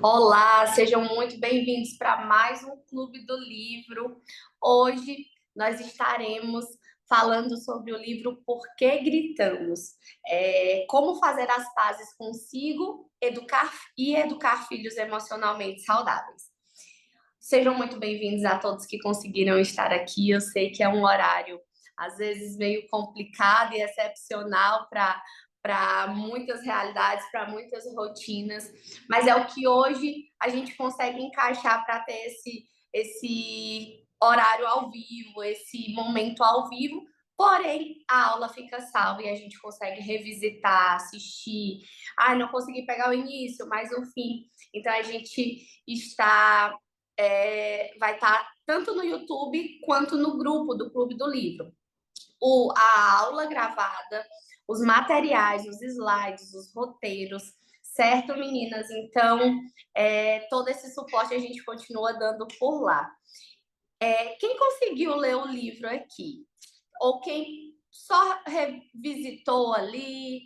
Olá, sejam muito bem-vindos para mais um Clube do Livro. Hoje nós estaremos falando sobre o livro Por que Gritamos? Como fazer as pazes consigo, educar filhos emocionalmente saudáveis. Sejam muito bem-vindos a todos que conseguiram estar aqui. Eu sei que é um horário, às vezes, meio complicado e excepcional para muitas realidades, para muitas rotinas, mas é o que hoje a gente consegue encaixar para ter esse horário ao vivo, esse momento ao vivo. Porém, a aula fica salva e a gente consegue revisitar, assistir. Ai, não consegui pegar o início, mas o fim. Então, a gente está vai estar tanto no YouTube quanto no grupo do Clube do Livro. A aula gravada, os materiais, os slides, os roteiros, certo, meninas? Então, todo esse suporte a gente continua dando por lá. Quem conseguiu ler o livro aqui? Ou quem só revisitou ali?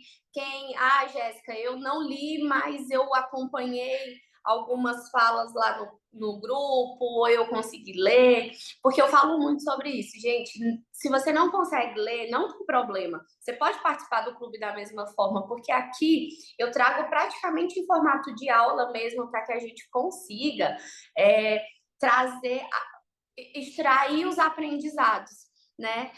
Jéssica, eu não li, mas eu acompanhei algumas falas lá no grupo, ou eu consegui ler, porque eu falo muito sobre isso, gente. Se você não consegue ler, não tem problema. Você pode participar do clube da mesma forma, porque aqui eu trago praticamente em formato de aula mesmo, para que a gente consiga trazer, extrair os aprendizados, né,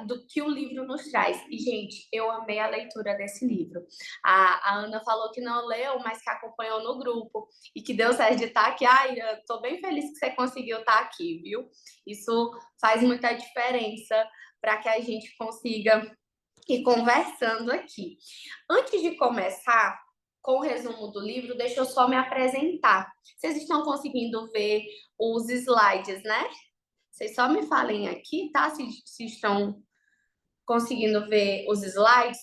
do que o livro nos traz. E, gente, eu amei a leitura desse livro. A Ana falou que não leu, mas que acompanhou no grupo e que deu certo de estar aqui. Ai, eu tô bem feliz que você conseguiu estar aqui, viu? Isso faz muita diferença para que a gente consiga ir conversando aqui. Antes de começar com o resumo do livro, deixa eu só me apresentar. Vocês estão conseguindo ver os slides, né? Vocês só me falem aqui, tá? Se estão conseguindo ver os slides.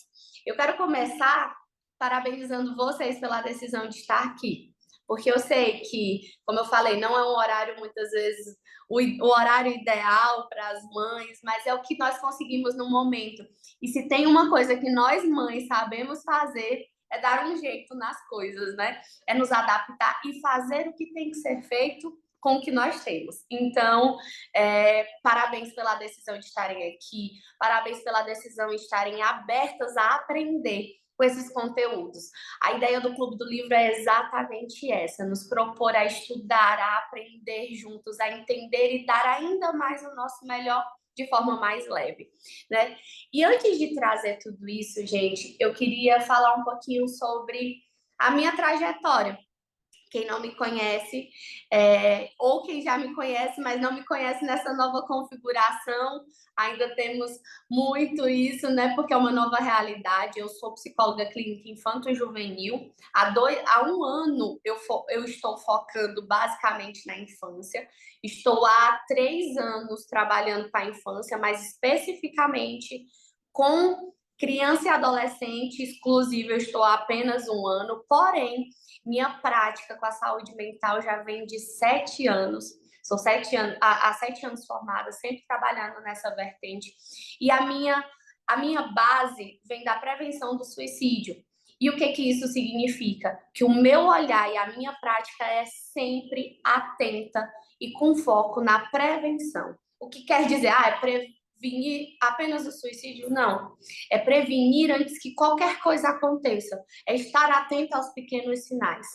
Eu quero começar parabenizando vocês pela decisão de estar aqui. Porque eu sei que, como eu falei, não é um horário, muitas vezes, o horário ideal para as mães, mas é o que nós conseguimos no momento. E se tem uma coisa que nós, mães, sabemos fazer, é dar um jeito nas coisas, né? É nos adaptar e fazer o que tem que ser feito com o que nós temos. Então, parabéns pela decisão de estarem aqui, parabéns pela decisão de estarem abertas a aprender com esses conteúdos. A ideia do Clube do Livro é exatamente essa, nos propor a estudar, a aprender juntos, a entender e dar ainda mais o nosso melhor de forma mais leve, né? E antes de trazer tudo isso, gente, eu queria falar um pouquinho sobre a minha trajetória. Quem não me conhece, ou quem já me conhece, mas não me conhece nessa nova configuração, ainda temos muito isso, né? Porque é uma nova realidade. Eu sou psicóloga clínica infanto-juvenil. Há um ano eu estou focando basicamente na infância. Estou há 3 anos trabalhando com a infância, mas especificamente com criança e adolescente exclusivo, eu estou há apenas um ano, porém, minha prática com a saúde mental já vem de 7 anos. Sou 7 anos, há 7 anos formada, sempre trabalhando nessa vertente. E a minha base vem da prevenção do suicídio. E o que isso significa? Que o meu olhar e a minha prática é sempre atenta e com foco na prevenção. O que quer dizer? É prevenir apenas o suicídio? Não. É prevenir antes que qualquer coisa aconteça. É estar atento aos pequenos sinais.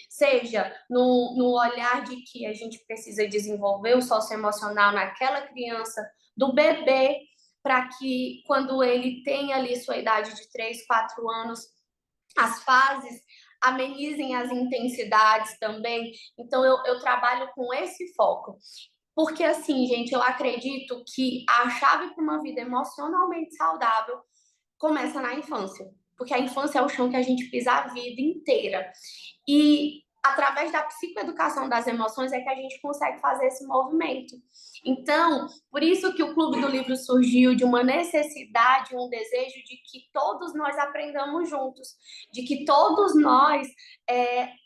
Seja no olhar de que a gente precisa desenvolver o socioemocional naquela criança, do bebê, para que quando ele tenha ali sua idade de 3, 4 anos, as fases amenizem as intensidades também. Então, eu trabalho com esse foco. Porque, assim, gente, eu acredito que a chave para uma vida emocionalmente saudável começa na infância. Porque a infância é o chão que a gente pisa a vida inteira. E através da psicoeducação das emoções é que a gente consegue fazer esse movimento. Então, por isso que o Clube do Livro surgiu de uma necessidade, um desejo de que todos nós aprendamos juntos, de que todos nós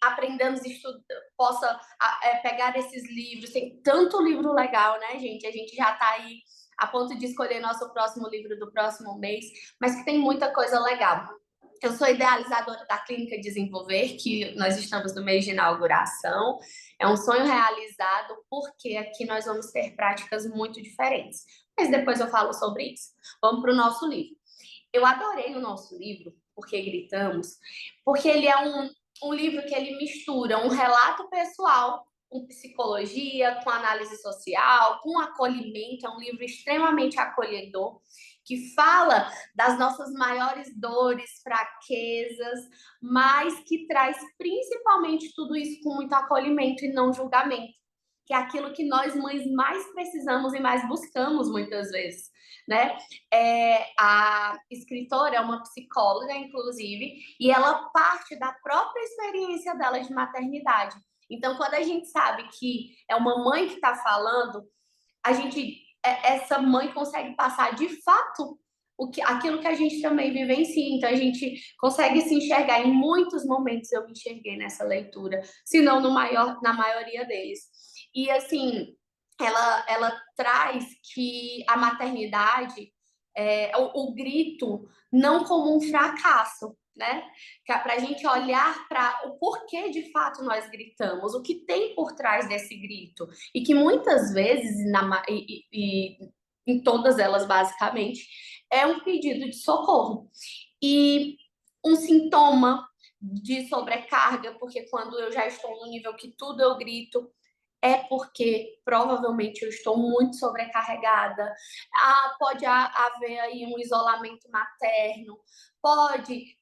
aprendamos, possa pegar esses livros. Tem tanto livro legal, né, gente? A gente já está aí a ponto de escolher nosso próximo livro do próximo mês, mas que tem muita coisa legal. Eu sou idealizadora da Clínica Desenvolver, que nós estamos no mês de inauguração. É um sonho realizado, porque aqui nós vamos ter práticas muito diferentes. Mas depois eu falo sobre isso. Vamos para o nosso livro. Eu adorei o nosso livro, Porque Gritamos, porque ele é um livro que ele mistura um relato pessoal com psicologia, com análise social, com acolhimento. É um livro extremamente acolhedor, que fala das nossas maiores dores, fraquezas, mas que traz principalmente tudo isso com muito acolhimento e não julgamento, que é aquilo que nós mães mais precisamos e mais buscamos muitas vezes, né? A escritora é uma psicóloga, inclusive, e ela parte da própria experiência dela de maternidade. Então, quando a gente sabe que é uma mãe que está falando, essa mãe consegue passar de fato aquilo que a gente também vivencia. Então, a gente consegue se enxergar. Em muitos momentos eu me enxerguei nessa leitura, se não na maioria deles. E, assim, ela traz que a maternidade, o grito, não como um fracasso, né? Para a gente olhar para o porquê de fato nós gritamos, o que tem por trás desse grito. E que muitas vezes, em todas elas basicamente, é um pedido de socorro. E um sintoma de sobrecarga, porque quando eu já estou no nível que tudo eu grito, é porque provavelmente eu estou muito sobrecarregada. Pode haver aí um isolamento materno,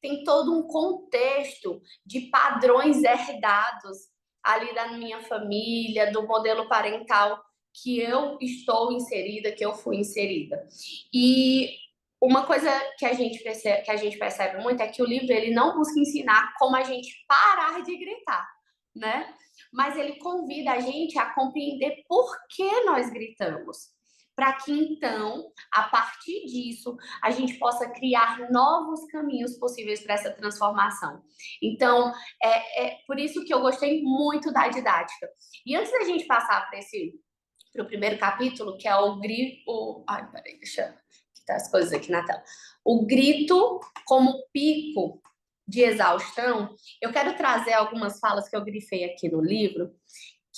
tem todo um contexto de padrões herdados ali da minha família, do modelo parental que eu estou inserida, que eu fui inserida. E uma coisa que a gente percebe muito é que o livro ele não busca ensinar como a gente parar de gritar, né? Mas ele convida a gente a compreender por que nós gritamos, para que então, a partir disso, a gente possa criar novos caminhos possíveis para essa transformação. Então, é por isso que eu gostei muito da didática. E antes da gente passar para o primeiro capítulo, que é o grito... Ai, peraí, deixa eu quitar as coisas aqui na tela. O grito como pico de exaustão, eu quero trazer algumas falas que eu grifei aqui no livro,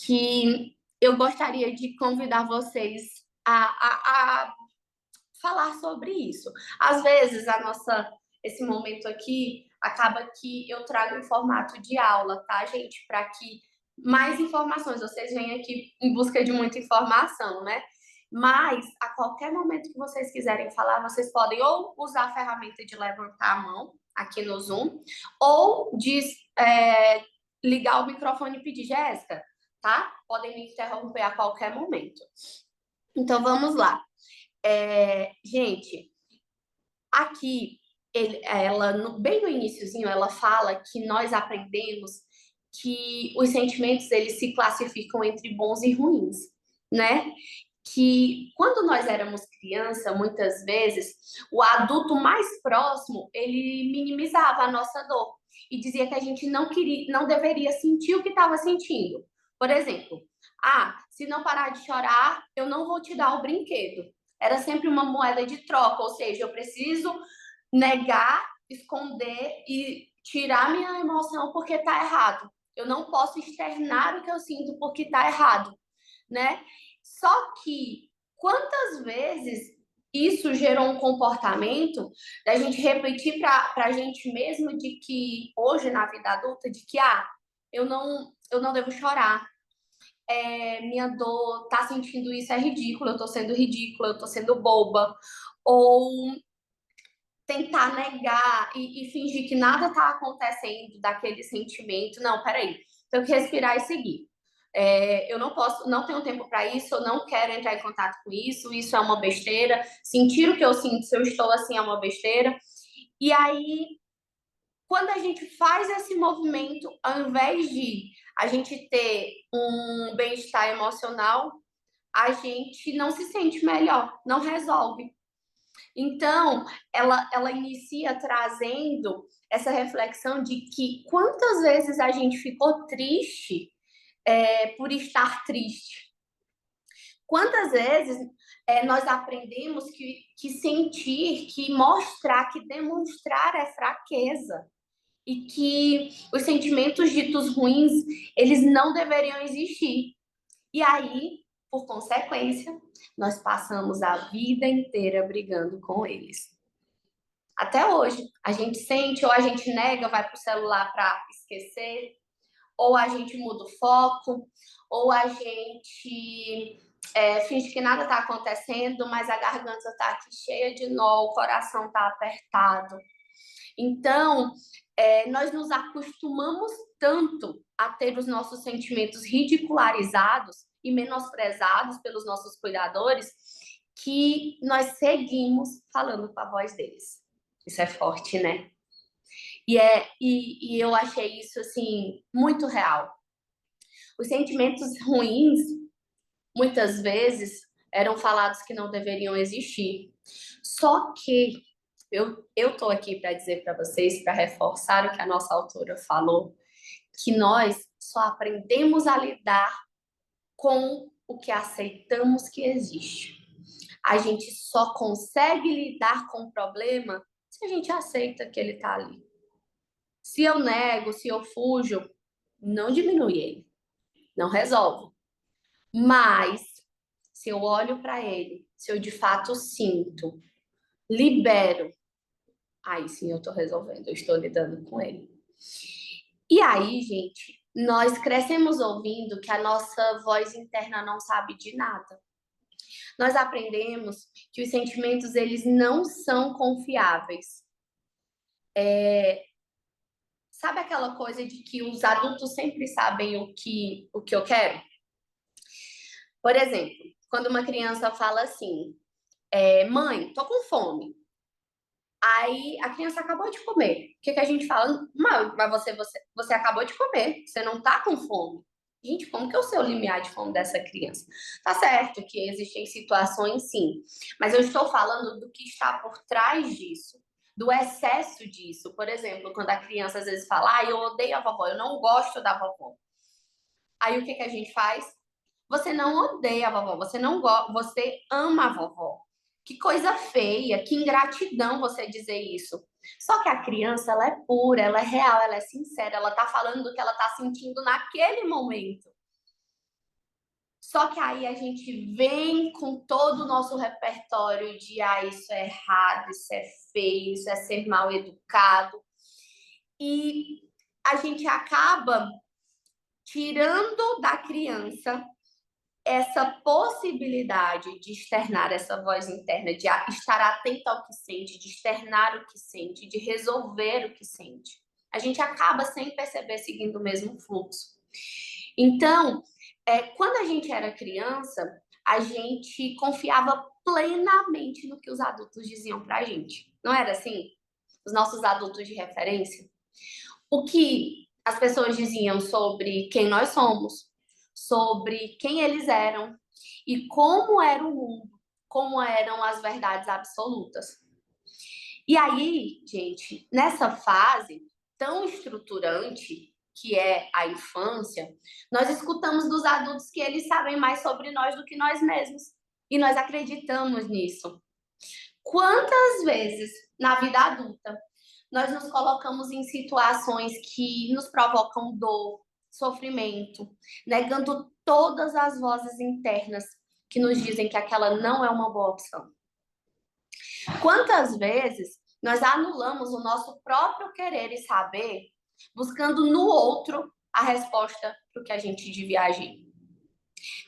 que eu gostaria de convidar vocês a falar sobre isso. Às vezes, esse momento aqui acaba que eu trago em formato de aula, tá, gente? Para que mais informações, vocês vêm aqui em busca de muita informação, né? Mas, a qualquer momento que vocês quiserem falar, vocês podem ou usar a ferramenta de levantar a mão aqui no Zoom, ou de ligar o microfone e pedir, Jéssica, tá? Podem me interromper a qualquer momento. Então, vamos lá. Gente, aqui, bem no iniciozinho, ela fala que nós aprendemos que os sentimentos, eles se classificam entre bons e ruins, né? Que quando nós éramos criança, muitas vezes, o adulto mais próximo, ele minimizava a nossa dor e dizia que a gente não deveria sentir o que estava sentindo. Por exemplo, se não parar de chorar, eu não vou te dar o brinquedo. Era sempre uma moeda de troca, ou seja, eu preciso negar, esconder e tirar minha emoção porque está errado. Eu não posso externar o que eu sinto porque está errado, né? Só que quantas vezes isso gerou um comportamento da gente repetir para a gente mesmo de que hoje na vida adulta de que eu não devo chorar, minha dor, tá sentindo isso é ridículo, eu tô sendo ridícula, eu tô sendo boba, ou tentar negar e fingir que nada tá acontecendo daquele sentimento. Não, peraí, tenho que respirar e seguir. Eu não tenho tempo para isso, eu não quero entrar em contato com isso é uma besteira. Sentir o que eu sinto, se eu estou assim, é uma besteira. E aí, quando a gente faz esse movimento, ao invés de a gente ter um bem-estar emocional, a gente não se sente melhor, não resolve. Então, ela inicia trazendo essa reflexão de que quantas vezes a gente ficou triste por estar triste. Quantas vezes nós aprendemos que sentir, que mostrar, que demonstrar é fraqueza e que os sentimentos ditos ruins, eles não deveriam existir. E aí, por consequência, nós passamos a vida inteira brigando com eles. Até hoje, a gente sente ou a gente nega, vai para o celular para esquecer, ou a gente muda o foco, ou a gente finge que nada está acontecendo, mas a garganta está aqui cheia de nó, o coração está apertado. Então, nós nos acostumamos tanto a ter os nossos sentimentos ridicularizados e menosprezados pelos nossos cuidadores, que nós seguimos falando com a voz deles. Isso é forte, né? E eu achei isso, assim, muito real. Os sentimentos ruins, muitas vezes, eram falados que não deveriam existir. Só que eu tô aqui para dizer para vocês, para reforçar o que a nossa autora falou, que nós só aprendemos a lidar com o que aceitamos que existe. A gente só consegue lidar com o problema se a gente aceita que ele está ali. Se eu nego, se eu fujo, não diminui ele, não resolve. Mas se eu olho para ele, se eu de fato sinto, libero, aí sim eu estou resolvendo, eu estou lidando com ele. E aí, gente, nós crescemos ouvindo que a nossa voz interna não sabe de nada. Nós aprendemos que os sentimentos, eles não são confiáveis. Sabe aquela coisa de que os adultos sempre sabem o que eu quero? Por exemplo, quando uma criança fala assim, mãe, tô com fome. Aí a criança acabou de comer. O que que a gente fala? Mas você acabou de comer, você não tá com fome. Gente, como que é o seu limiar de fome dessa criança? Tá certo que existem situações, sim, mas eu estou falando do que está por trás disso, do excesso disso. Por exemplo, quando a criança às vezes fala, eu odeio a vovó, eu não gosto da vovó. Aí o que que a gente faz? Você não odeia a vovó, você não você ama a vovó. Que coisa feia, que ingratidão você dizer isso. Só que a criança, ela é pura, ela é real, ela é sincera, ela tá falando do que ela tá sentindo naquele momento. Só que aí a gente vem com todo o nosso repertório de isso é errado, isso é feio, isso é ser mal educado. E a gente acaba tirando da criança essa possibilidade de externar essa voz interna, de estar atento ao que sente, de externar o que sente, de resolver o que sente. A gente acaba sem perceber seguindo o mesmo fluxo. Então, quando a gente era criança, a gente confiava plenamente no que os adultos diziam pra gente. Não era assim? Os nossos adultos de referência. O que as pessoas diziam sobre quem nós somos, sobre quem eles eram e como era o mundo, como eram as verdades absolutas. E aí, gente, nessa fase tão estruturante que é a infância, nós escutamos dos adultos que eles sabem mais sobre nós do que nós mesmos. E nós acreditamos nisso. Quantas vezes na vida adulta nós nos colocamos em situações que nos provocam dor, sofrimento, negando todas as vozes internas que nos dizem que aquela não é uma boa opção? Quantas vezes nós anulamos o nosso próprio querer e saber, buscando no outro a resposta para o que a gente devia agir?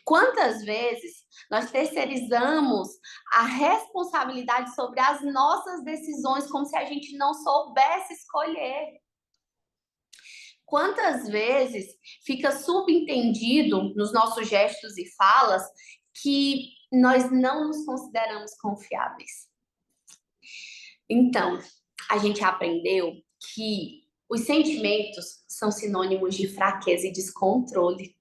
Quantas vezes nós terceirizamos a responsabilidade sobre as nossas decisões como se a gente não soubesse escolher? Quantas vezes fica subentendido nos nossos gestos e falas que nós não nos consideramos confiáveis? Então, a gente aprendeu que os sentimentos são sinônimos de fraqueza e descontrole.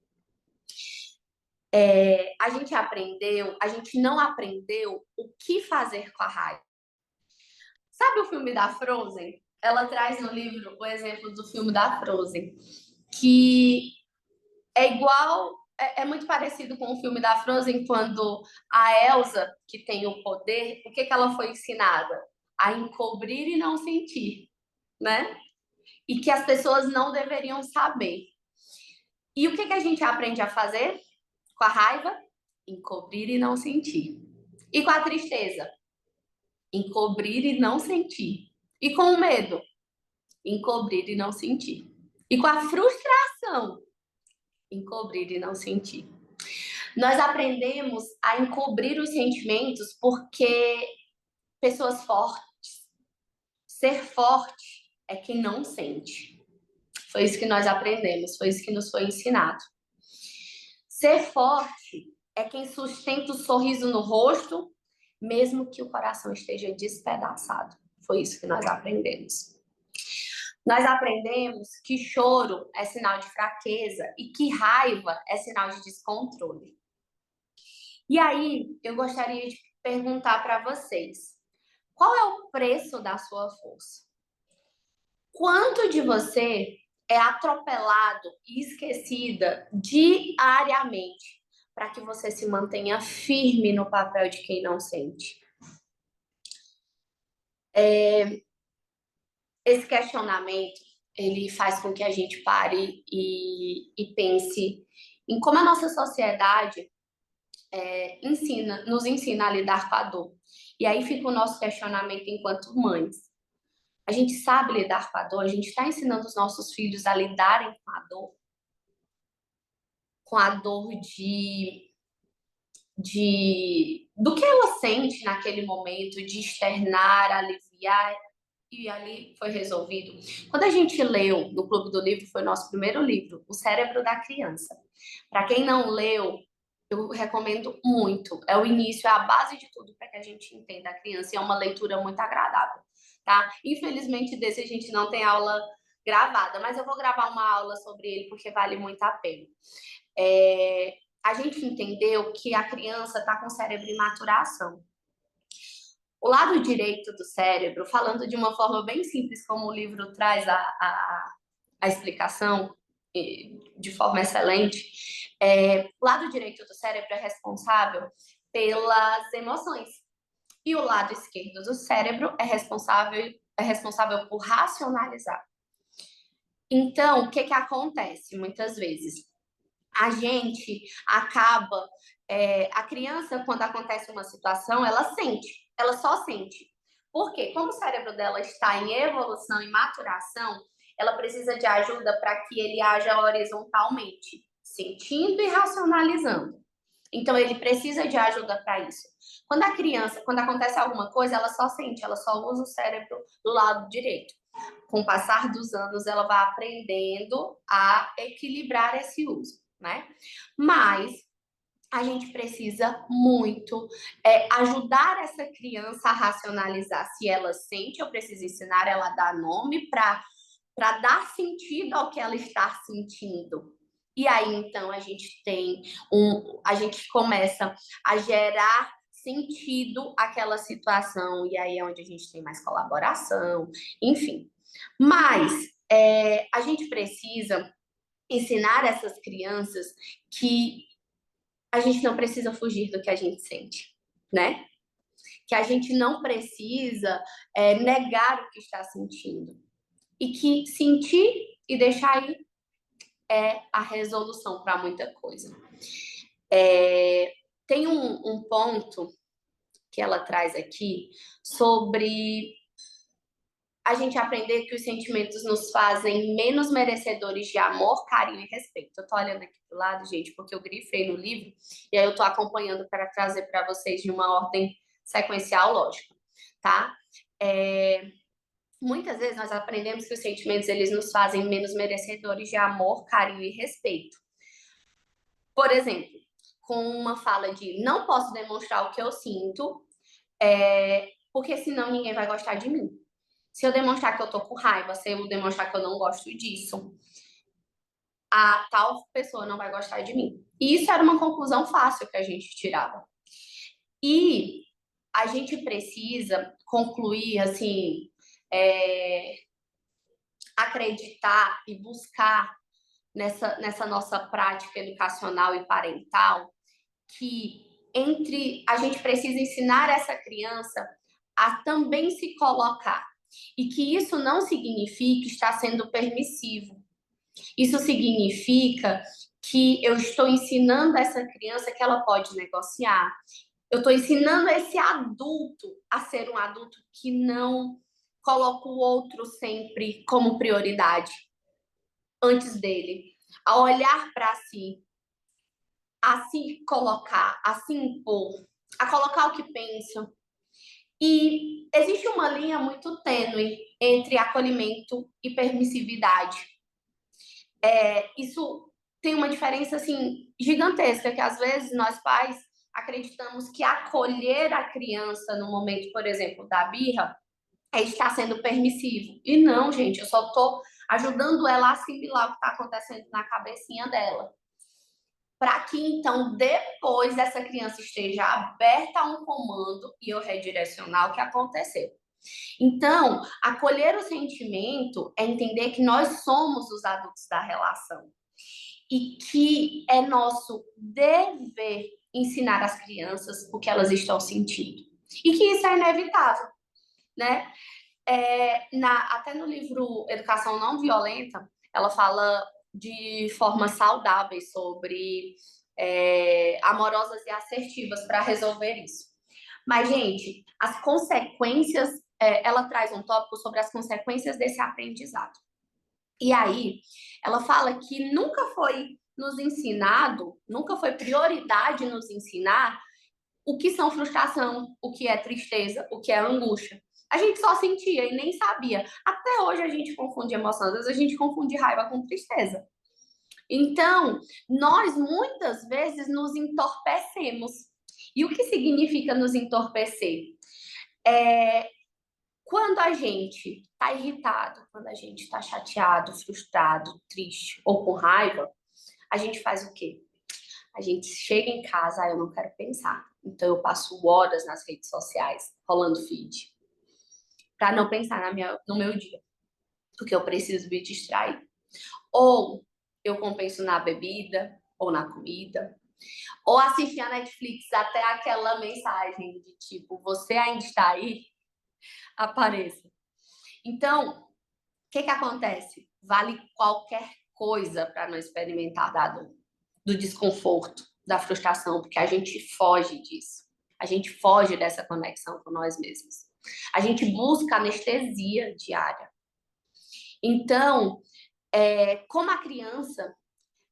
A gente não aprendeu o que fazer com a raiva. Sabe o filme da Frozen? Ela traz no livro o exemplo do filme da Frozen, que é igual é muito parecido com o filme da Frozen, quando a Elsa, que tem o poder, o que que ela foi ensinada? A encobrir e não sentir, né? E que as pessoas não deveriam saber. E o que que a gente aprende a fazer com a raiva? Encobrir e não sentir. E com a tristeza? Encobrir e não sentir. E com o medo? Encobrir e não sentir. E com a frustração? Encobrir e não sentir. Nós aprendemos a encobrir os sentimentos porque pessoas fortes, ser forte é quem não sente. Foi isso que nós aprendemos, foi isso que nos foi ensinado. Ser forte é quem sustenta o sorriso no rosto, mesmo que o coração esteja despedaçado. Foi isso que nós aprendemos. Nós aprendemos que choro é sinal de fraqueza e que raiva é sinal de descontrole. E aí, eu gostaria de perguntar para vocês: qual é o preço da sua força? Quanto de você é atropelado e esquecida diariamente para que você se mantenha firme no papel de quem não sente? Esse questionamento, ele faz com que a gente pare e pense em como a nossa sociedade nos ensina a lidar com a dor. E aí fica o nosso questionamento enquanto mães. A gente sabe lidar com a dor, a gente está ensinando os nossos filhos a lidarem com a dor do que ela sente naquele momento, de externar, aliviar, e ali foi resolvido. Quando a gente leu no Clube do Livro, foi o nosso primeiro livro, O Cérebro da Criança. Para quem não leu, eu recomendo muito. É o início, é a base de tudo para que a gente entenda a criança e é uma leitura muito agradável, tá? Infelizmente, desse a gente não tem aula gravada, mas eu vou gravar uma aula sobre ele porque vale muito a pena. A gente entendeu que a criança está com o cérebro em maturação. O lado direito do cérebro, falando de uma forma bem simples, como o livro traz a explicação de forma excelente, o lado direito do cérebro é responsável pelas emoções. E o lado esquerdo do cérebro é responsável por racionalizar. Então, o que que acontece muitas vezes? A gente acaba, a criança, quando acontece uma situação, ela sente, ela só sente. Por quê? Como o cérebro dela está em evolução e maturação, ela precisa de ajuda para que ele haja horizontalmente, sentindo e racionalizando. Então, ele precisa de ajuda para isso. Quando a criança, quando acontece alguma coisa, ela só sente, ela só usa o cérebro do lado direito. Com o passar dos anos, ela vai aprendendo a equilibrar esse uso, né? Mas a gente precisa muito ajudar essa criança a racionalizar. Se ela sente, eu preciso ensinar ela a dar nome para dar sentido ao que ela está sentindo. E aí, então, a gente começa a gerar sentido àquela situação, e aí é onde a gente tem mais colaboração, enfim. Mas a gente precisa ensinar essas crianças que a gente não precisa fugir do que a gente sente, né? Que a gente não precisa negar o que está sentindo. E que sentir e deixar ir é a resolução para muita coisa. Tem um ponto que ela traz aqui sobre a gente aprender que os sentimentos nos fazem menos merecedores de amor, carinho e respeito. Eu tô olhando aqui pro lado, gente, porque eu grifei no livro e aí eu tô acompanhando para trazer para vocês de uma ordem sequencial lógica, tá? Muitas vezes nós aprendemos que os sentimentos eles nos fazem menos merecedores de amor, carinho e respeito. Por exemplo, com uma fala de não posso demonstrar o que eu sinto, porque senão ninguém vai gostar de mim. Se eu demonstrar que eu tô com raiva, se eu demonstrar que eu não gosto disso, a tal pessoa não vai gostar de mim. E isso era uma conclusão fácil que a gente tirava. E a gente precisa concluir, assim, acreditar e buscar nessa nossa prática educacional e parental, que a gente precisa ensinar essa criança a também se colocar. E que isso não significa estar sendo permissivo. Isso significa que eu estou ensinando essa criança que ela pode negociar. Eu estou ensinando esse adulto a ser um adulto que não coloca o outro sempre como prioridade antes dele, a olhar para si, a se colocar, a se impor, a colocar o que pensa. E existe uma linha muito tênue entre acolhimento e permissividade. Isso tem uma diferença assim gigantesca, que às vezes nós pais acreditamos que acolher a criança no momento, por exemplo, da birra, é estar sendo permissivo. E não, gente, eu só estou ajudando ela a assimilar o que está acontecendo na cabecinha dela. Para que então depois essa criança esteja aberta a um comando e eu redirecionar o que aconteceu. Então, acolher o sentimento é entender que nós somos os adultos da relação e que é nosso dever ensinar as crianças o que elas estão sentindo. E que isso é inevitável, né? Até no livro Educação Não Violenta, ela fala de formas saudáveis sobre amorosas e assertivas para resolver isso. Mas, gente, as consequências, ela traz um tópico sobre as consequências desse aprendizado. E aí, ela fala que nunca foi nos ensinado, nunca foi prioridade nos ensinar o que são frustração, o que é tristeza, o que é angústia. A gente só sentia e nem sabia. Até hoje a gente confunde emoção, às vezes a gente confunde raiva com tristeza. Então, nós muitas vezes nos entorpecemos. E o que significa nos entorpecer? Quando a gente está irritado, quando a gente está chateado, frustrado, triste ou com raiva, a gente faz o quê? A gente chega em casa, eu não quero pensar. Então eu passo horas nas redes sociais, rolando feed, para não pensar no meu dia, porque eu preciso me distrair. Ou eu compenso na bebida, ou na comida, ou assistir a Netflix até aquela mensagem de tipo, você ainda está aí? Apareça. Então, o que acontece? Vale qualquer coisa para não experimentar da dor, do desconforto, da frustração, porque a gente foge disso. A gente foge dessa conexão com nós mesmos. A gente busca anestesia diária. Então, como a criança,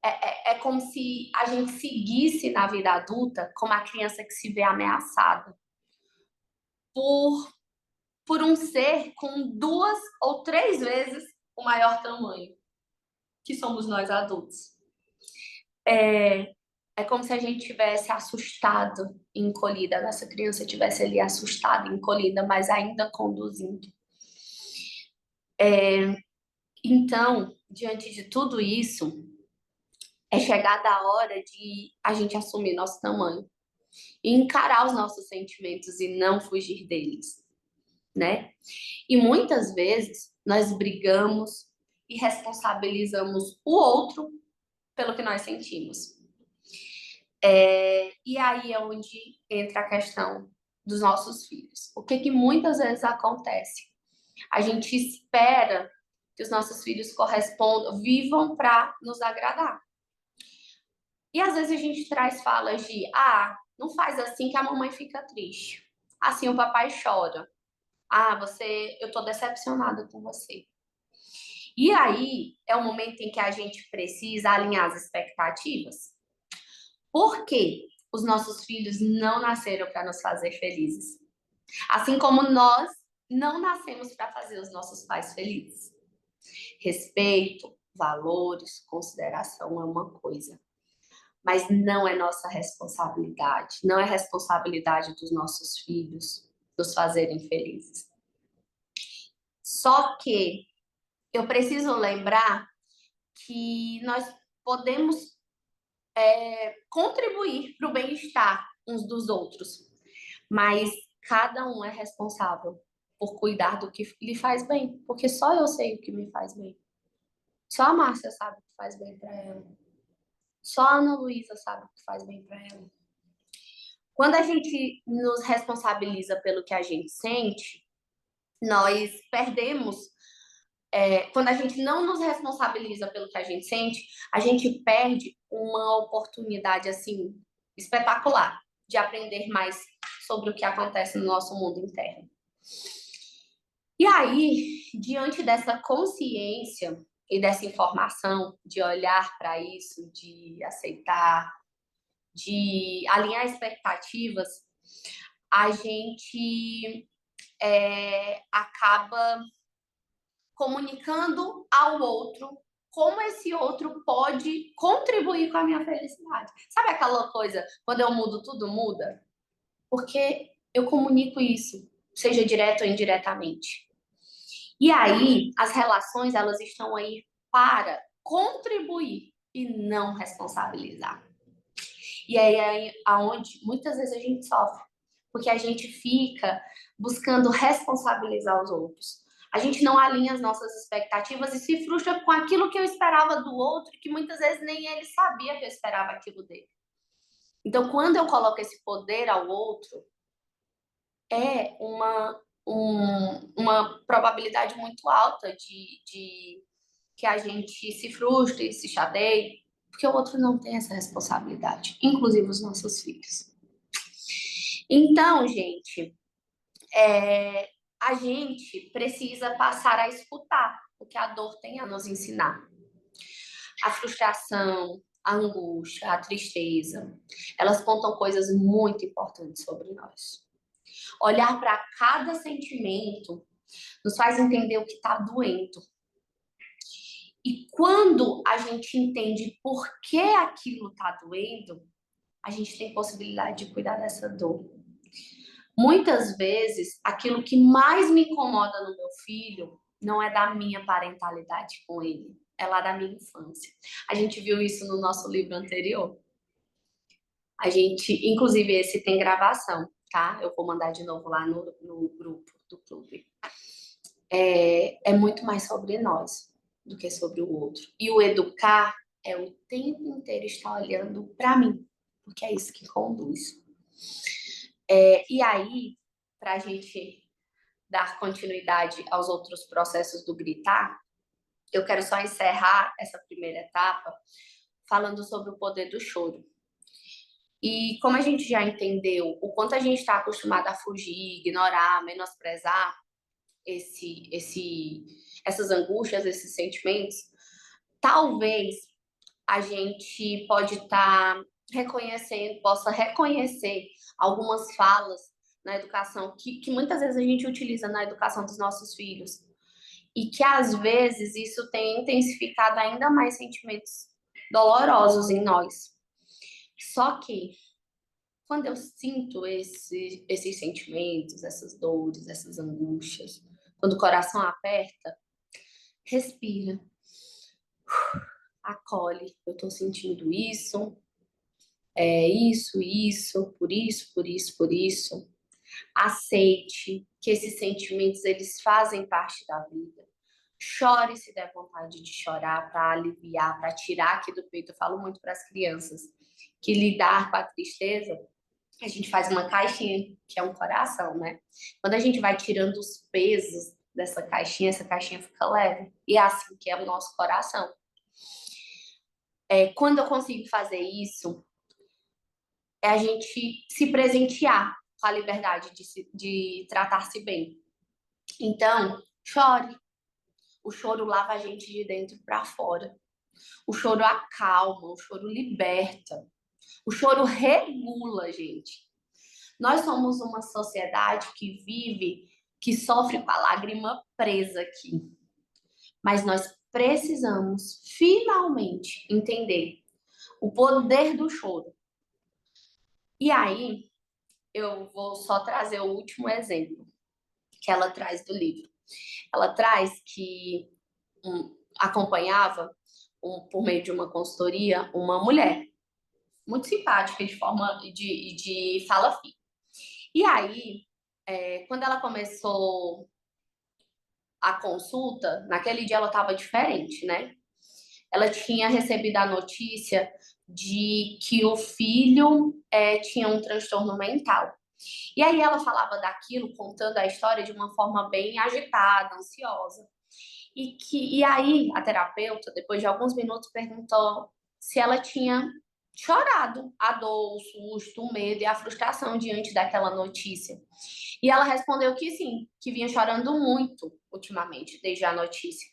é como se a gente seguisse na vida adulta como a criança que se vê ameaçada por um ser com 2 ou 3 vezes o maior tamanho, que somos nós adultos. É como se a gente tivesse assustado e encolhida, a nossa criança tivesse ali assustada e encolhida, mas ainda conduzindo. Então, diante de tudo isso, é chegada a hora de a gente assumir nosso tamanho e encarar os nossos sentimentos e não fugir deles, né? E muitas vezes nós brigamos e responsabilizamos o outro pelo que nós sentimos. E aí é onde entra a questão dos nossos filhos. O que muitas vezes acontece? A gente espera que os nossos filhos correspondam, vivam para nos agradar. E às vezes a gente traz falas de, não faz assim que a mamãe fica triste. Assim o papai chora. Eu tô decepcionada com você. E aí é o momento em que a gente precisa alinhar as expectativas. Por quê? Os nossos filhos não nasceram para nos fazer felizes. Assim como nós não nascemos para fazer os nossos pais felizes. Respeito, valores, consideração é uma coisa. Mas não é nossa responsabilidade. Não é responsabilidade dos nossos filhos nos fazerem felizes. Só que eu preciso lembrar que nós podemos contribuir para o bem-estar uns dos outros, mas cada um é responsável por cuidar do que lhe faz bem, porque só eu sei o que me faz bem. Só a Márcia sabe o que faz bem para ela. Só a Ana Luísa sabe o que faz bem para ela. Quando a gente nos responsabiliza pelo que a gente sente, nós perdemos. Quando a gente não nos responsabiliza pelo que a gente sente, a gente perde uma oportunidade assim espetacular de aprender mais sobre o que acontece no nosso mundo interno. E aí, diante dessa consciência e dessa informação, de olhar para isso, de aceitar, de alinhar expectativas, a gente acaba comunicando ao outro como esse outro pode contribuir com a minha felicidade. Sabe aquela coisa, quando eu mudo, tudo muda? Porque eu comunico isso, seja direto ou indiretamente. E aí, as relações, elas estão aí para contribuir e não responsabilizar. E aí aonde muitas vezes a gente sofre, porque a gente fica buscando responsabilizar os outros. A gente não alinha as nossas expectativas e se frustra com aquilo que eu esperava do outro, que muitas vezes nem ele sabia que eu esperava aquilo dele. Então, quando eu coloco esse poder ao outro, é uma probabilidade muito alta de que a gente se frustre, se chateie, porque o outro não tem essa responsabilidade, inclusive os nossos filhos. Então, gente, a gente precisa passar a escutar o que a dor tem a nos ensinar. A frustração, a angústia, a tristeza, elas contam coisas muito importantes sobre nós. Olhar para cada sentimento nos faz entender o que está doendo. E quando a gente entende por que aquilo está doendo, a gente tem possibilidade de cuidar dessa dor. Muitas vezes, aquilo que mais me incomoda no meu filho não é da minha parentalidade com ele, é lá da minha infância. A gente viu isso no nosso livro anterior. A gente, inclusive, esse tem gravação, tá? Eu vou mandar de novo lá no grupo do clube. É muito mais sobre nós do que sobre o outro. E o educar é o tempo inteiro estar olhando para mim, porque é isso que conduz. E aí, para a gente dar continuidade aos outros processos do gritar, eu quero só encerrar essa primeira etapa falando sobre o poder do choro. E como a gente já entendeu o quanto a gente está acostumado a fugir, ignorar, menosprezar essas angústias, esses sentimentos, talvez a gente pode estar possa reconhecer algumas falas na educação que muitas vezes a gente utiliza na educação dos nossos filhos. E que às vezes isso tem intensificado ainda mais sentimentos dolorosos em nós. Só que quando eu sinto esses sentimentos, essas dores, essas angústias, quando o coração aperta, respira, acolhe. Eu estou sentindo isso, por isso, por isso, por isso. Aceite que esses sentimentos eles fazem parte da vida. Chore se der vontade de chorar para aliviar, para tirar aqui do peito. Eu falo muito para as crianças que lidar com a tristeza, a gente faz uma caixinha, que é um coração, né? Quando a gente vai tirando os pesos dessa caixinha, essa caixinha fica leve. E é assim que é o nosso coração. Quando eu consigo fazer isso, é a gente se presentear com a liberdade de tratar-se bem. Então, chore. O choro lava a gente de dentro para fora. O choro acalma, o choro liberta. O choro regula, gente. Nós somos uma sociedade que vive, que sofre com a lágrima presa aqui. Mas nós precisamos finalmente entender o poder do choro. E aí, eu vou só trazer o último exemplo que ela traz do livro. Ela traz que acompanhava, por meio de uma consultoria, uma mulher muito simpática, de forma de fala fina. E aí, quando ela começou a consulta, naquele dia ela estava diferente, né? ela tinha recebido a notícia de que o filho tinha um transtorno mental. E aí ela falava daquilo, contando a história de uma forma bem agitada, ansiosa. E aí a terapeuta, depois de alguns minutos, perguntou se ela tinha chorado a dor, o susto, o medo e a frustração diante daquela notícia. E ela respondeu que sim, que vinha chorando muito ultimamente, desde a notícia.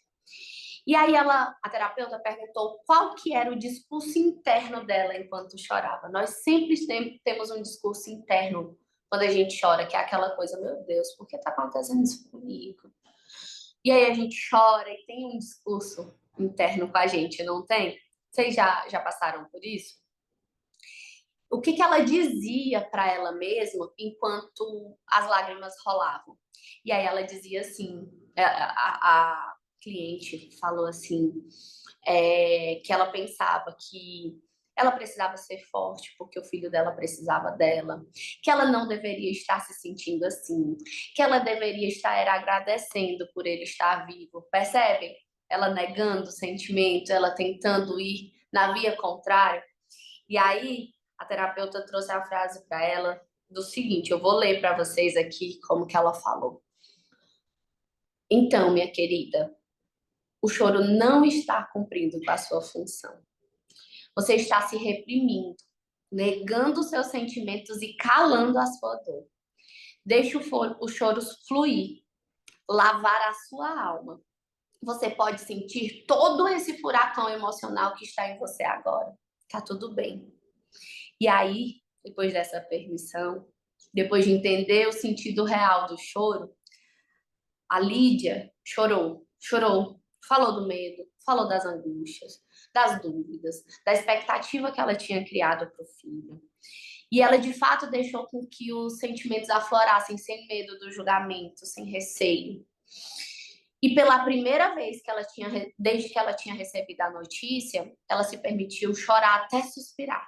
E aí a terapeuta perguntou qual que era o discurso interno dela enquanto chorava. Nós sempre temos um discurso interno quando a gente chora, que é aquela coisa, meu Deus, por que está acontecendo isso comigo? E aí a gente chora e tem um discurso interno com a gente, não tem? Vocês já passaram por isso? O que ela dizia para ela mesma enquanto as lágrimas rolavam? E aí ela dizia assim, a cliente falou assim, que ela pensava que ela precisava ser forte porque o filho dela precisava dela, que ela não deveria estar se sentindo assim, que ela deveria estar agradecendo por ele estar vivo. Percebem? Ela negando o sentimento, ela tentando ir na via contrária. E aí a terapeuta trouxe a frase para ela do seguinte, eu vou ler para vocês aqui como que ela falou. Então, minha querida, o choro não está cumprindo com a sua função. Você está se reprimindo, negando os seus sentimentos e calando a sua dor. Deixe o choro fluir, lavar a sua alma. Você pode sentir todo esse furacão emocional que está em você agora. Tá tudo bem. E aí, depois dessa permissão, depois de entender o sentido real do choro, a Lídia chorou, falou do medo, falou das angústias, das dúvidas, da expectativa que ela tinha criado para o filho. E ela, de fato, deixou com que os sentimentos aflorassem sem medo do julgamento, sem receio. E pela primeira vez desde que ela tinha recebido a notícia, ela se permitiu chorar até suspirar.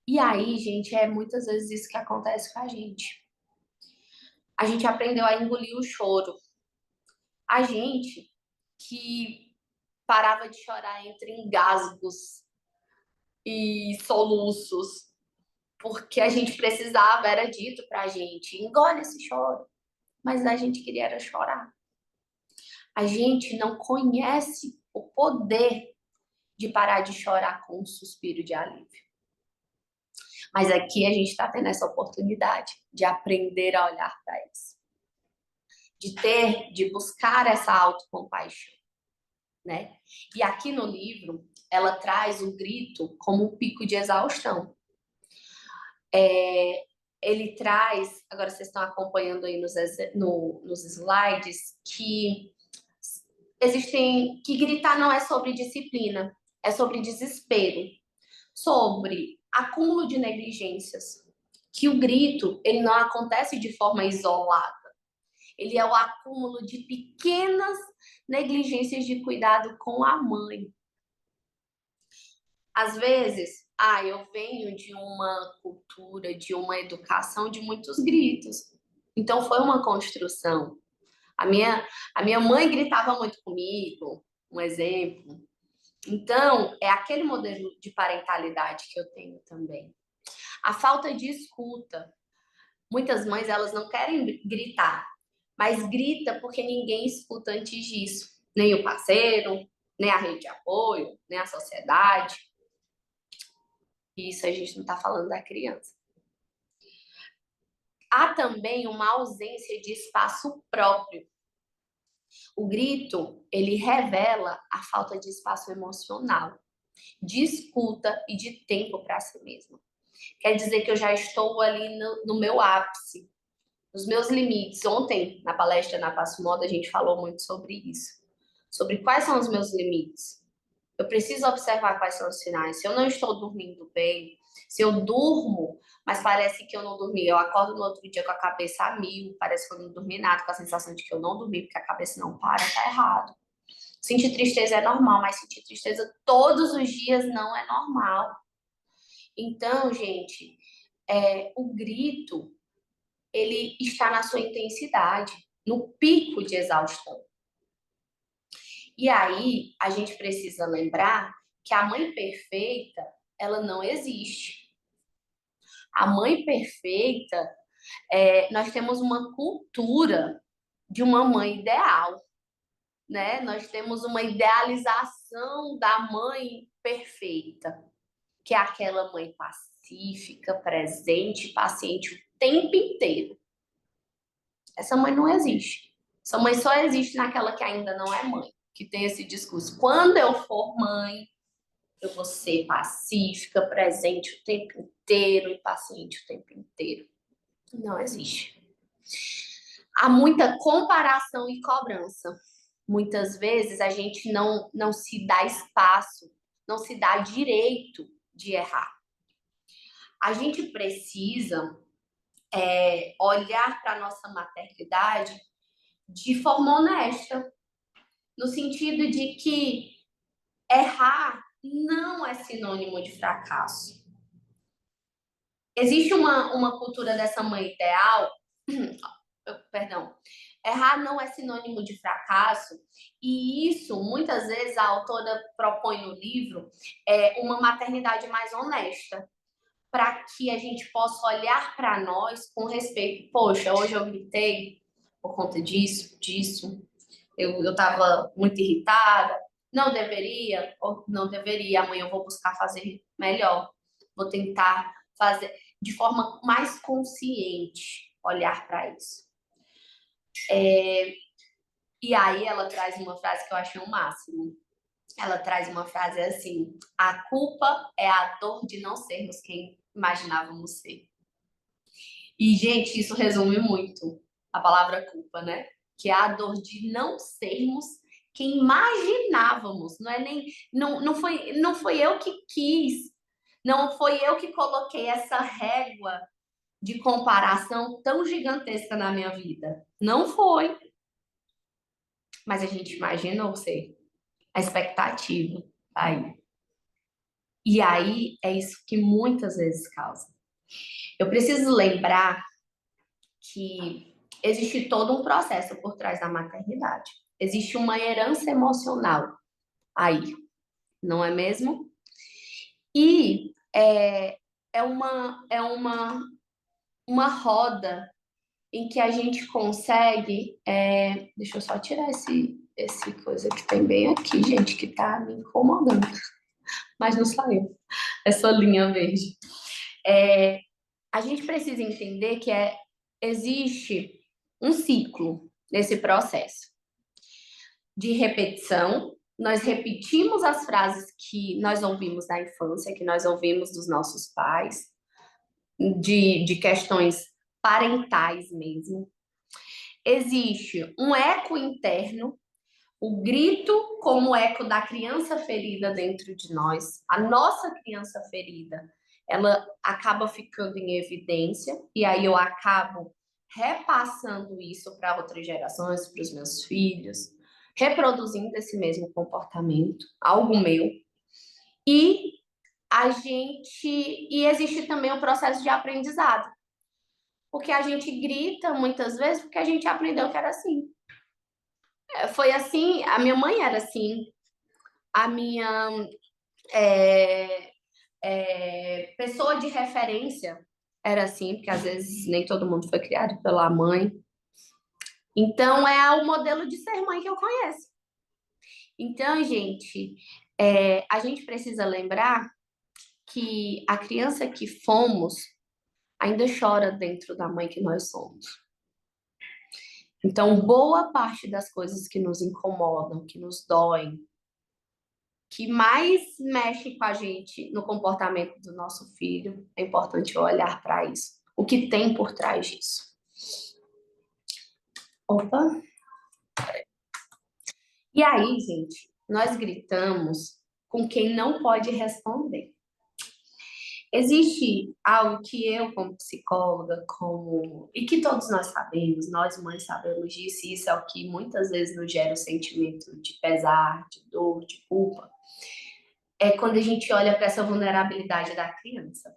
E aí, gente, é muitas vezes isso que acontece com a gente. A gente aprendeu a engolir o choro. A gente que parava de chorar entre engasgos e soluços, porque a gente precisava, era dito pra gente, engole esse choro. Mas a gente queria era chorar. A gente não conhece o poder de parar de chorar com um suspiro de alívio. Mas aqui a gente está tendo essa oportunidade de aprender a olhar para isso. De buscar essa autocompaixão, né? E aqui no livro, ela traz o grito como um pico de exaustão. Ele traz, agora vocês estão acompanhando aí nos slides, que gritar não é sobre disciplina, é sobre desespero, sobre acúmulo de negligências, que o grito, ele não acontece de forma isolada, ele é o acúmulo de pequenas negligências de cuidado com a mãe. Às vezes, eu venho de uma cultura, de uma educação de muitos gritos. Então, foi uma construção. A minha mãe gritava muito comigo, um exemplo. Então, é aquele modelo de parentalidade que eu tenho também. A falta de escuta. Muitas mães, elas não querem gritar, mas grita porque ninguém escuta antes disso. Nem o parceiro, nem a rede de apoio, nem a sociedade. Isso a gente não está falando da criança. Há também uma ausência de espaço próprio. O grito, ele revela a falta de espaço emocional, de escuta e de tempo para si mesmo. Quer dizer que eu já estou ali no meu ápice, nos meus limites. Ontem, na palestra na Passo Moda, a gente falou muito sobre isso. Sobre quais são os meus limites. Eu preciso observar quais são os sinais. Se eu não estou dormindo bem, se eu durmo, mas parece que eu não dormi, eu acordo no outro dia com a cabeça a mil, parece que eu não dormi nada, com a sensação de que eu não dormi, porque a cabeça não para, tá errado. Sentir tristeza é normal, mas sentir tristeza todos os dias não é normal. Então, gente, o grito, ele está na sua intensidade, no pico de exaustão. E aí, a gente precisa lembrar que a mãe perfeita, ela não existe. A mãe perfeita, nós temos uma cultura de uma mãe ideal, né? Nós temos uma idealização da mãe perfeita, que é aquela mãe pacífica, presente, paciente o tempo inteiro. Essa mãe não existe. Essa mãe só existe naquela que ainda não é mãe, que tem esse discurso. Quando eu for mãe, eu vou ser pacífica, presente o tempo inteiro e paciente o tempo inteiro. Não existe. Há muita comparação e cobrança. Muitas vezes a gente não se dá espaço, não se dá direito de errar. A gente precisa olhar para a nossa maternidade de forma honesta, no sentido de que errar não é sinônimo de fracasso. Existe uma cultura dessa mãe ideal, perdão, errar não é sinônimo de fracasso, e isso, muitas vezes, a autora propõe no livro uma maternidade mais honesta, para que a gente possa olhar para nós com respeito. Poxa, hoje eu gritei por conta disso, eu estava muito irritada, não deveria, ou não deveria, amanhã eu vou buscar fazer melhor, vou tentar fazer de forma mais consciente, olhar para isso. E aí ela traz uma frase que eu achei o máximo. Ela traz uma frase assim: a culpa é a dor de não sermos quem imaginávamos ser. E, gente, isso resume muito a palavra culpa, né? Que é a dor de não sermos quem imaginávamos. Não foi eu que quis, não foi eu que coloquei essa régua de comparação tão gigantesca na minha vida. Não foi. Mas a gente imaginou ser. A expectativa tá aí. E aí é isso que muitas vezes causa. Eu preciso lembrar que existe todo um processo por trás da maternidade. Existe uma herança emocional aí, não é mesmo? E uma roda em que a gente consegue. Deixa eu só tirar esse coisa que tem bem aqui, gente, que tá me incomodando. Mas não saiu. Essa linha verde. A gente precisa entender que existe um ciclo nesse processo de repetição. Nós repetimos as frases que nós ouvimos da infância, que nós ouvimos dos nossos pais, de questões parentais mesmo. Existe um eco interno, o grito como eco da criança ferida dentro de nós. A nossa criança ferida, ela acaba ficando em evidência, e aí eu acabo repassando isso para outras gerações, para os meus filhos, reproduzindo esse mesmo comportamento, algo meu. E existe também o processo de aprendizado, porque a gente grita muitas vezes porque a gente aprendeu que era assim. Foi assim, a minha mãe era assim, a minha pessoa de referência era assim, porque às vezes nem todo mundo foi criado pela mãe. Então, é o modelo de ser mãe que eu conheço. Então, gente, a gente precisa lembrar que a criança que fomos ainda chora dentro da mãe que nós somos. Então, boa parte das coisas que nos incomodam, que nos doem, que mais mexe com a gente no comportamento do nosso filho, é importante olhar para isso. O que tem por trás disso? Opa! E aí, gente, nós gritamos com quem não pode responder. Existe algo que eu, como psicóloga, e que todos nós sabemos, nós mães sabemos disso, e isso é o que muitas vezes nos gera o sentimento de pesar, de dor, de culpa, é quando a gente olha para essa vulnerabilidade da criança,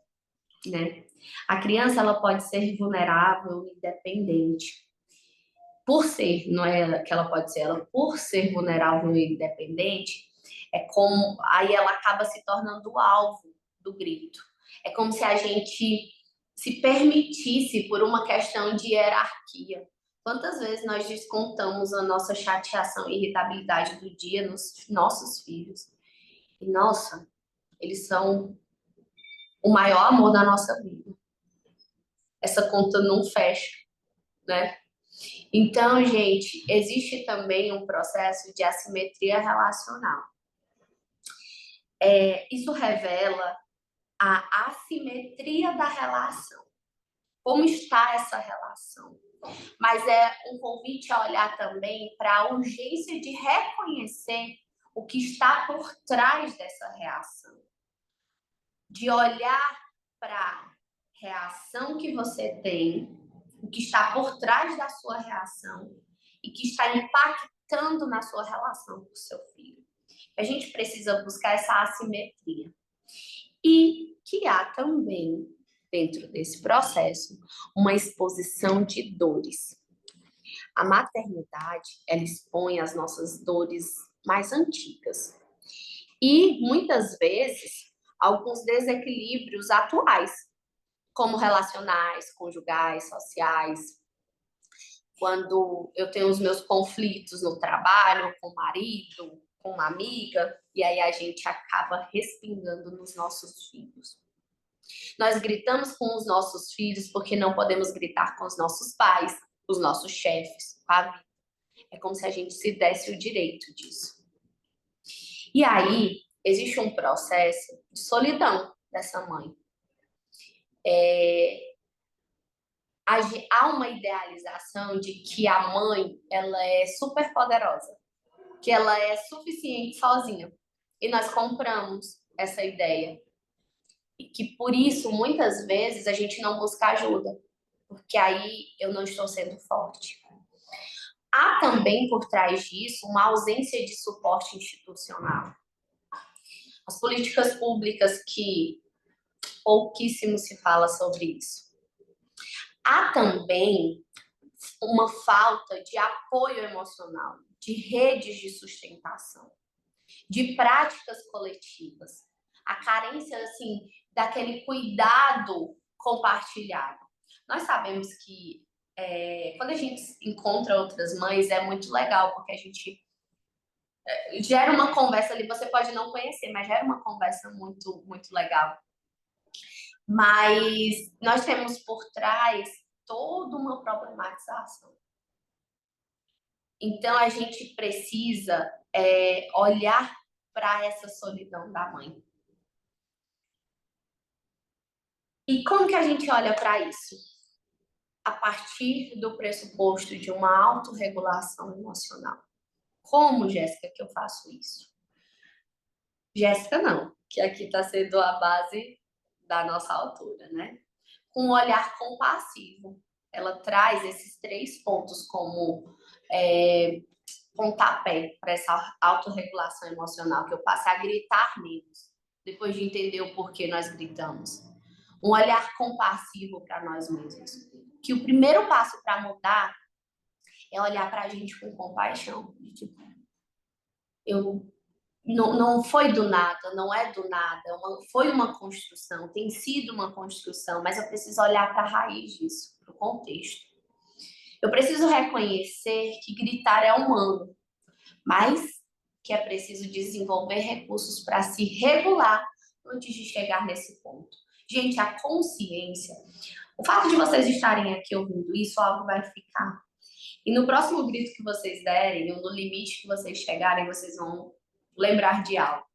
né? A criança, ela pode ser vulnerável, independente. por ser, não é ela que ela pode ser, ela por ser vulnerável e independente, é como aí ela acaba se tornando o alvo do grito. É como se a gente se permitisse por uma questão de hierarquia. Quantas vezes nós descontamos a nossa chateação e irritabilidade do dia nos nossos filhos? E, nossa, eles são o maior amor da nossa vida. Essa conta não fecha, né? Então, gente, existe também um processo de assimetria relacional. Isso revela a assimetria da relação. Como está essa relação? Mas é um convite a olhar também para a urgência de reconhecer o que está por trás dessa reação. De olhar para a reação que você tem, o que está por trás da sua reação e que está impactando na sua relação com o seu filho. A gente precisa buscar essa assimetria. E que há também, dentro desse processo, uma exposição de dores. A maternidade, ela expõe as nossas dores mais antigas. E, muitas vezes, alguns desequilíbrios atuais, como relacionais, conjugais, sociais. Quando eu tenho os meus conflitos no trabalho, com o marido, com uma amiga, e aí a gente acaba respingando nos nossos filhos. Nós gritamos com os nossos filhos porque não podemos gritar com os nossos pais, os nossos chefes, sabe? É como se a gente se desse o direito disso. E aí, existe um processo de solidão dessa mãe. Há uma idealização de que a mãe ela é super poderosa, que ela é suficiente sozinha. E nós compramos essa ideia. E que por isso, muitas vezes, a gente não busca ajuda, porque aí eu não estou sendo forte. Há também por trás disso uma ausência de suporte institucional. As políticas públicas que pouquíssimo se fala sobre isso. Há também uma falta de apoio emocional, de redes de sustentação, de práticas coletivas, a carência assim daquele cuidado compartilhado. Nós sabemos que quando a gente encontra outras mães é muito legal porque a gente gera uma conversa ali. Você pode não conhecer, mas gera uma conversa muito muito legal. Mas nós temos por trás toda uma problematização. Então, a gente precisa olhar para essa solidão da mãe. E como que a gente olha para isso? A partir do pressuposto de uma autorregulação emocional. Como, Jéssica, que eu faço isso? Jéssica, não, que aqui está sendo a base da nossa autora, né? Com um olhar compassivo. Ela traz esses 3 pontos como pontapé para essa autorregulação emocional, que eu passe a gritar menos, depois de entender o porquê nós gritamos. Um olhar compassivo para nós mesmos. Que o primeiro passo para mudar é olhar para a gente com compaixão. Tipo, não foi do nada, não é do nada, foi uma construção, tem sido uma construção, mas eu preciso olhar para a raiz disso, para o contexto. Eu preciso reconhecer que gritar é humano, mas que é preciso desenvolver recursos para se regular antes de chegar nesse ponto. Gente, a consciência, o fato de vocês estarem aqui ouvindo isso, algo vai ficar. E no próximo grito que vocês derem, ou no limite que vocês chegarem, vocês vão lembrar de algo.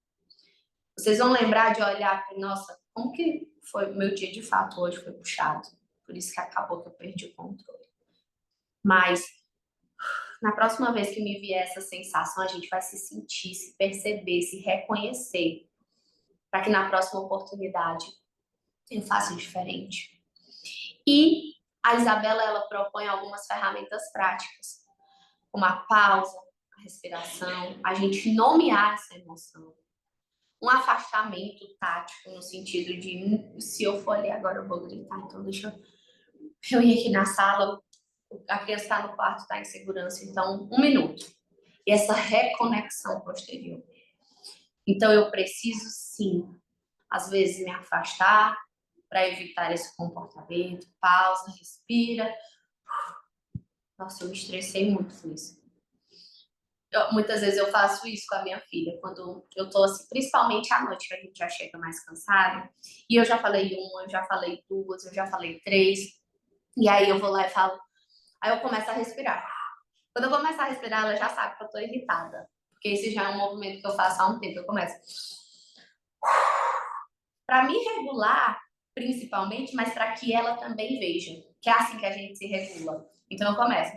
Vocês vão lembrar de olhar para, nossa, como que foi o meu dia de fato hoje, foi puxado. Por isso que acabou que eu perdi o controle. Mas na próxima vez que me vier essa sensação, a gente vai se sentir, se perceber, se reconhecer, para que na próxima oportunidade eu faça diferente. E a Isabela, ela propõe algumas ferramentas práticas, como a pausa, a respiração, a gente nomear essa emoção, um afastamento tático, no sentido de, se eu for ali agora eu vou gritar, então deixa eu ir aqui na sala, A criança está no quarto, está em segurança, então 1 minuto. E essa reconexão posterior. Então eu preciso sim, às vezes me afastar para evitar esse comportamento, pausa, respira. Nossa, eu me estressei muito com isso. Muitas vezes eu faço isso com a minha filha, quando eu tô assim, principalmente à noite, que a gente já chega mais cansado. E eu já falei uma, eu já falei duas, eu já falei três. E aí eu vou lá e falo. Aí eu começo a respirar. Quando eu começo a respirar, ela já sabe que eu tô irritada. Porque esse já é um movimento que eu faço há um tempo. Eu começo. Para me regular, principalmente, mas para que ela também veja. Que é assim que a gente se regula. Então eu começo.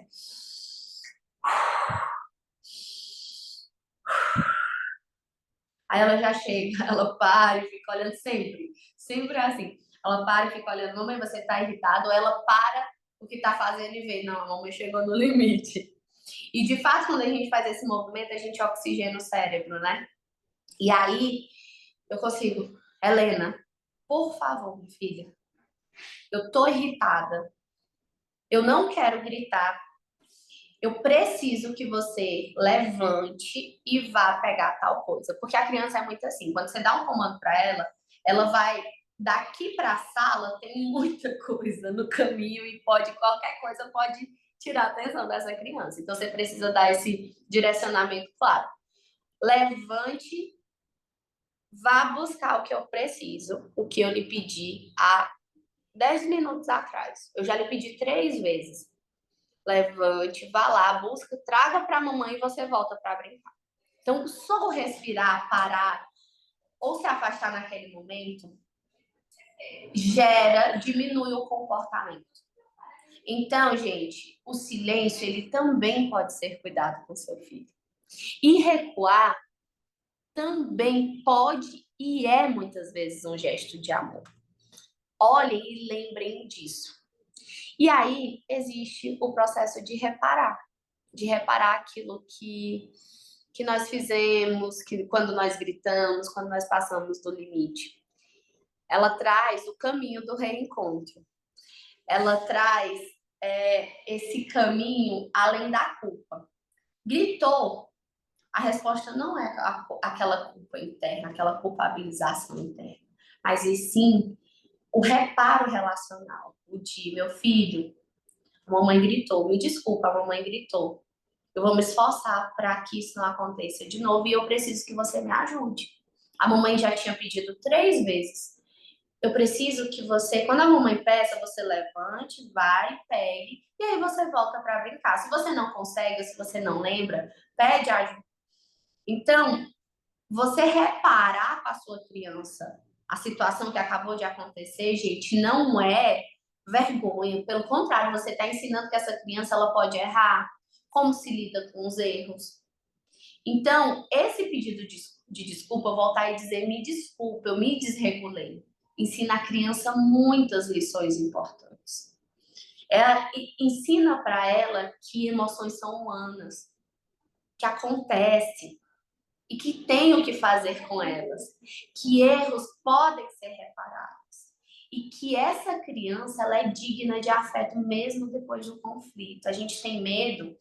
Aí ela já chega, ela para e fica olhando sempre. Sempre é assim. Ela para e fica olhando, mamãe, você tá irritado? Ou ela para o que tá fazendo e vê, não, a mamãe chegou no limite. E de fato, quando a gente faz esse movimento, a gente oxigena o cérebro, né? E aí eu consigo. Helena, por favor, minha filha, eu tô irritada. Eu não quero gritar. Eu preciso que você levante e vá pegar tal coisa. Porque a criança é muito assim. Quando você dá um comando para ela vai daqui para a sala, tem muita coisa no caminho e qualquer coisa pode tirar a atenção dessa criança. Então você precisa dar esse direcionamento claro. Levante, vá buscar o que eu preciso, o que eu lhe pedi há 10 minutos atrás. Eu já lhe pedi 3 vezes. Levante, vá lá, busca, traga para a mamãe e você volta para brincar. Então, só respirar, parar ou se afastar naquele momento diminui o comportamento. Então, gente, o silêncio ele também pode ser cuidado com seu filho. E recuar também pode e é muitas vezes um gesto de amor. Olhem e lembrem disso. E aí existe o processo de reparar aquilo que nós fizemos, que quando nós gritamos, quando nós passamos do limite. Ela traz o caminho do reencontro. Ela traz esse caminho além da culpa. Gritou, a resposta não é aquela culpa interna, aquela culpabilização interna, mas e sim o reparo relacional, o de meu filho, a mamãe gritou, me desculpa, a mamãe gritou. Eu vou me esforçar para que isso não aconteça de novo e eu preciso que você me ajude. A mamãe já tinha pedido 3 vezes. Eu preciso que você, quando a mamãe peça, você levante, vai, pegue e aí você volta para brincar. Se você não consegue, se você não lembra, pede ajuda. Então, você reparar com a sua criança a situação que acabou de acontecer, gente, não é vergonha. Pelo contrário, você está ensinando que essa criança ela pode errar, como se lida com os erros. Então, esse pedido de desculpa, voltar e dizer, me desculpa, eu me desregulei. Ensina a criança muitas lições importantes. Ela ensina para ela que emoções são humanas, que acontece, e que tem o que fazer com elas, que erros podem ser reparados e que essa criança ela é digna de afeto mesmo depois do conflito. A gente tem medo,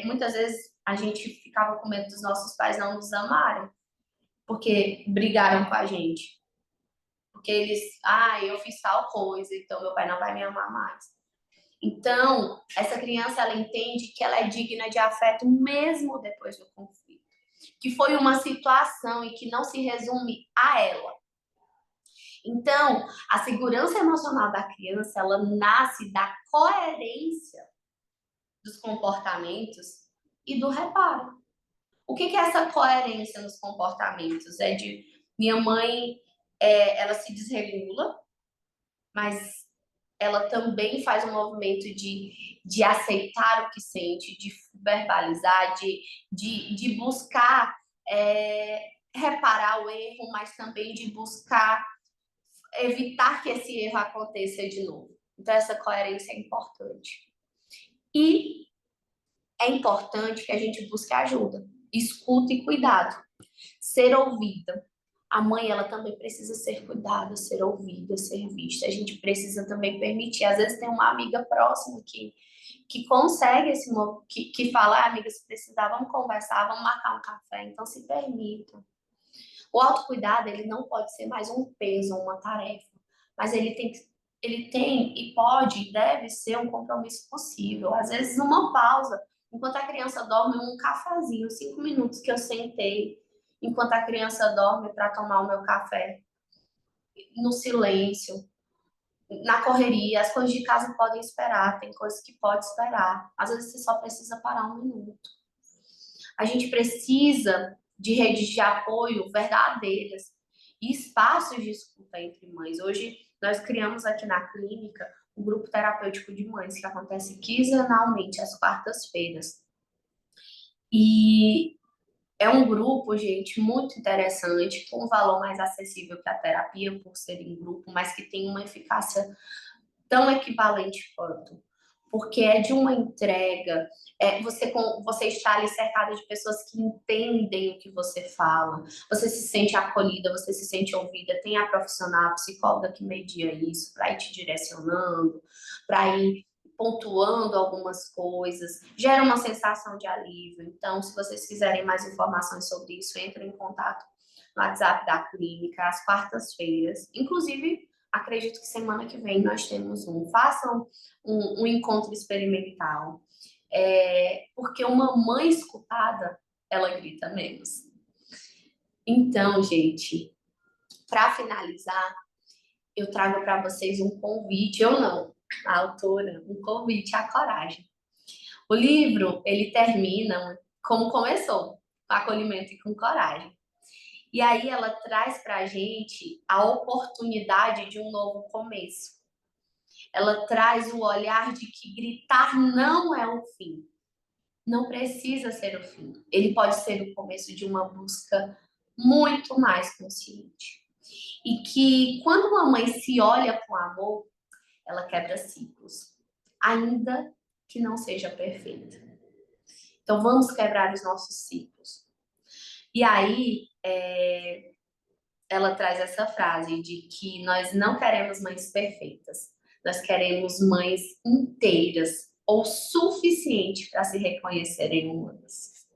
muitas vezes a gente ficava com medo dos nossos pais não nos amarem, porque brigaram com a gente, porque eles, eu fiz tal coisa, então meu pai não vai me amar mais. Então, essa criança ela entende que ela é digna de afeto mesmo depois do conflito, que foi uma situação e que não se resume a ela. Então, a segurança emocional da criança, ela nasce da coerência dos comportamentos e do reparo. O que é essa coerência nos comportamentos? É de minha mãe, ela se desregula, mas ela também faz um movimento de aceitar o que sente, de verbalizar, de buscar reparar o erro, mas também de buscar evitar que esse erro aconteça de novo. Então, essa coerência é importante. E é importante que a gente busque ajuda, escuta e cuidado, ser ouvida. A mãe, ela também precisa ser cuidada, ser ouvida, ser vista. A gente precisa também permitir. Às vezes tem uma amiga próxima que consegue que fala, ah, amiga, se precisar, vamos conversar, vamos marcar um café, então se permita. O autocuidado, ele não pode ser mais um peso, uma tarefa, mas ele tem e pode e deve ser um compromisso possível. Às vezes, numa pausa, enquanto a criança dorme, um cafezinho, 5 minutos que eu sentei, enquanto a criança dorme para tomar o meu café, no silêncio, na correria, as coisas de casa podem esperar, tem coisas que pode esperar. Às vezes você só precisa parar um minuto. A gente precisa de redes de apoio verdadeiras e espaços de escuta entre mães. Hoje nós criamos aqui na clínica um grupo terapêutico de mães que acontece quinzenalmente às quartas-feiras. E é um grupo, gente, muito interessante, com um valor mais acessível que a terapia, por ser em grupo, mas que tem uma eficácia tão equivalente quanto. Porque é de uma entrega, você está ali cercada de pessoas que entendem o que você fala, você se sente acolhida, você se sente ouvida, tem a profissional, a psicóloga que media isso, para ir te direcionando, para ir pontuando algumas coisas, gera uma sensação de alívio. Então, se vocês quiserem mais informações sobre isso, entrem em contato no WhatsApp da clínica, às quartas-feiras. Inclusive, acredito que semana que vem nós temos façam um encontro experimental. Porque uma mãe escutada, ela grita menos. Então, gente, para finalizar, eu trago para vocês um convite, eu não, a autora, um convite à coragem. O livro, ele termina como começou, com acolhimento e com coragem. E aí ela traz para a gente a oportunidade de um novo começo. Ela traz o olhar de que gritar não é o fim. Não precisa ser o fim. Ele pode ser o começo de uma busca muito mais consciente. E que quando uma mãe se olha com amor, ela quebra ciclos, ainda que não seja perfeita. Então vamos quebrar os nossos ciclos. E aí, ela traz essa frase de que nós não queremos mães perfeitas, nós queremos mães inteiras ou suficiente para se reconhecerem humanas.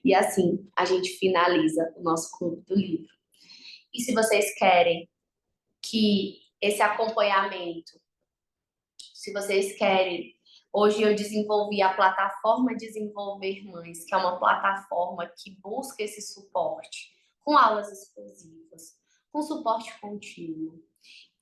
E assim a gente finaliza o nosso clube do livro. E se vocês querem que esse acompanhamento, se vocês querem, hoje eu desenvolvi a plataforma Desenvolver Mães, que é uma plataforma que busca esse suporte com aulas exclusivas, com suporte contínuo,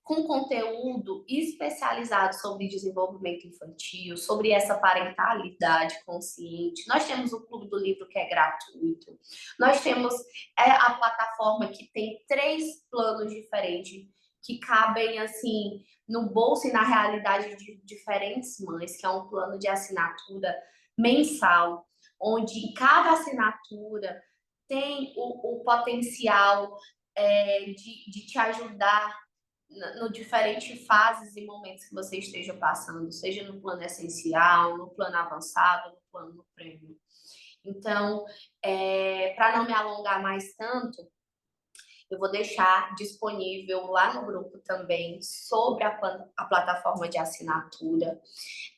com conteúdo especializado sobre desenvolvimento infantil, sobre essa parentalidade consciente. Nós temos o Clube do Livro, que é gratuito. Nós temos a plataforma que tem 3 planos diferentes que cabem, assim, no bolso e na realidade de diferentes mães, que é um plano de assinatura mensal, onde cada assinatura tem o potencial de te ajudar no diferentes fases e momentos que você esteja passando, seja no plano essencial, no plano avançado, no plano prêmio. Então, para não me alongar mais tanto, eu vou deixar disponível lá no grupo também sobre a plataforma de assinatura.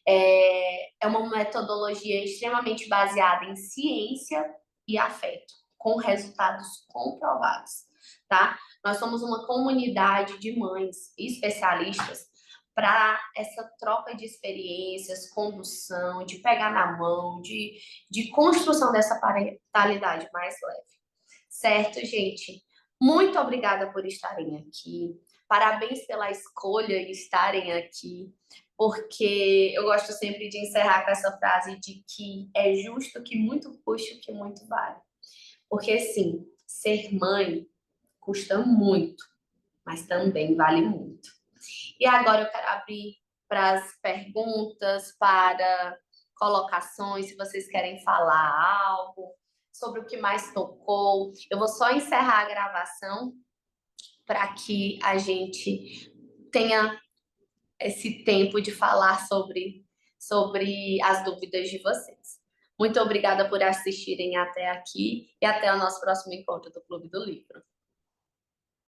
É uma metodologia extremamente baseada em ciência e afeto, com resultados comprovados, tá? Nós somos uma comunidade de mães especialistas para essa troca de experiências, condução, de pegar na mão, de construção dessa parentalidade mais leve. Certo, gente? Muito obrigada por estarem aqui. Parabéns pela escolha de estarem aqui, porque eu gosto sempre de encerrar com essa frase de que é justo que muito custe o que muito vale. Porque, sim, ser mãe custa muito, mas também vale muito. E agora eu quero abrir para as perguntas, para colocações, se vocês querem falar algo sobre o que mais tocou. Eu vou só encerrar a gravação para que a gente tenha esse tempo de falar sobre as dúvidas de vocês. Muito obrigada por assistirem até aqui e até o nosso próximo encontro do Clube do Livro.